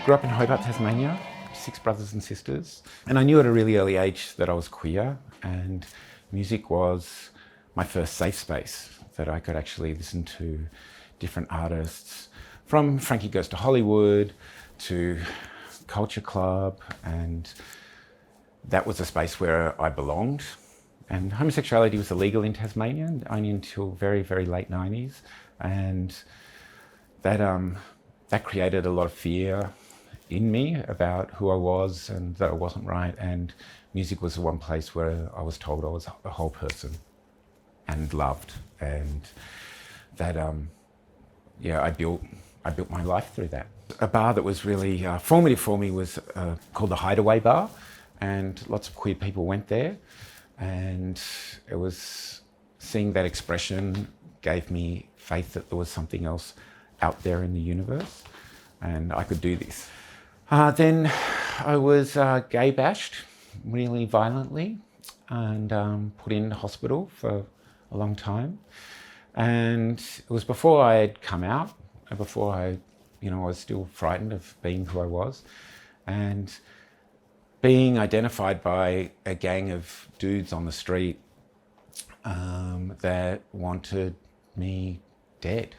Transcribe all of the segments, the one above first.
grew up in Hobart, Tasmania, 6 brothers and sisters. And I knew at a really early age that I was queer, and music was my first safe space that I could actually listen to different artists, from Frankie Goes to Hollywood to Culture Club, and that was a space where I belonged. And homosexuality was illegal in Tasmania only until very, very late 90s. And that created a lot of fear in me about who I was and that I wasn't right. And music was the one place where I was told I was a whole person and loved. And that, I built my life through that. A bar that was really formative for me was called the Hideaway Bar, and lots of queer people went there. And it was seeing that expression gave me faith that there was something else out there in the universe and I could do this. Then I was gay bashed really violently and put in hospital for a long time. And it was before I had come out, before I was still frightened of being who I was. And being identified by a gang of dudes on the street that wanted me dead.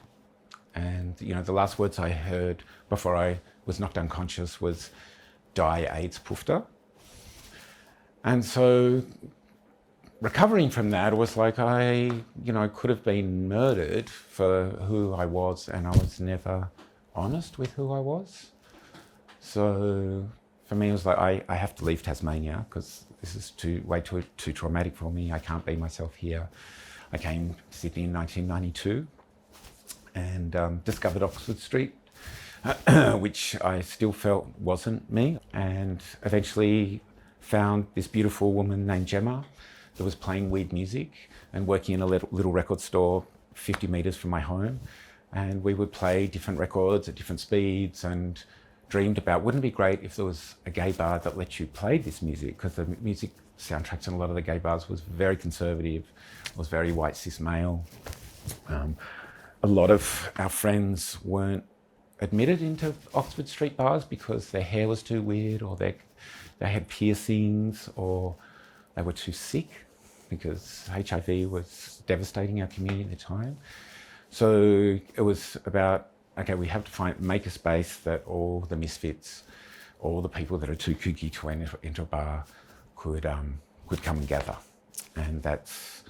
And, the last words I heard before I was knocked unconscious was, "Die AIDS Pufter." And so recovering from that was like I could have been murdered for who I was, and I was never honest with who I was. So for me, it was like, I have to leave Tasmania because this is way too traumatic for me. I can't be myself here. I came to Sydney in 1992 and discovered Oxford Street, which I still felt wasn't me, and eventually found this beautiful woman named Gemma that was playing weird music and working in a little record store 50 metres from my home. And we would play different records at different speeds and dreamed about, wouldn't it be great if there was a gay bar that let you play this music? Because the music soundtracks in a lot of the gay bars was very conservative, was very white cis male. A lot of our friends weren't admitted into Oxford Street bars because their hair was too weird, or they had piercings, or they were too sick because HIV was devastating our community at the time. So it was about, okay, we have to make a space that all the misfits, all the people that are too kooky to enter a bar could come and gather. And that's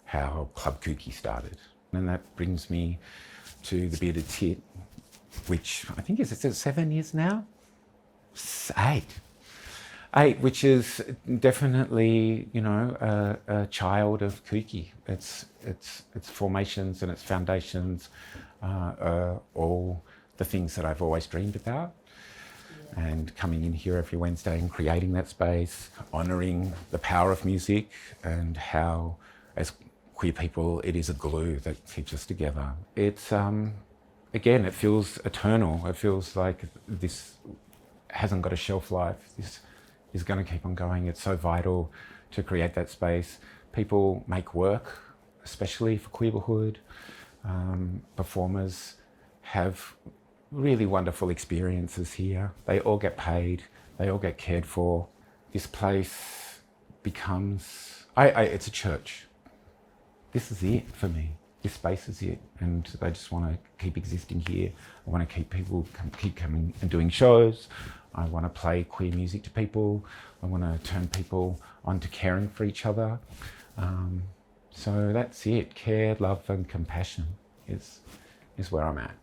how Club Kooky started. And that brings me to the Bearded Tit, which I think is 7 years now? 8, which is definitely, a child of Kooky. Its formations and its foundations are all the things that I've always dreamed about. And coming in here every Wednesday and creating that space, honouring the power of music and how, as queer people, it is a glue that keeps us together. It's, again, it feels eternal. It feels like this hasn't got a shelf life. This is going to keep on going. It's so vital to create that space. People make work, especially for Queerbourhood. Performers have really wonderful experiences here. They all get paid. They all get cared for. This place becomes, it's a church. This is it for me. This space is it. And I just want to keep existing here. I want to keep people keep coming and doing shows. I want to play queer music to people. I want to turn people on to caring for each other. So that's it. Care, love and compassion is where I'm at.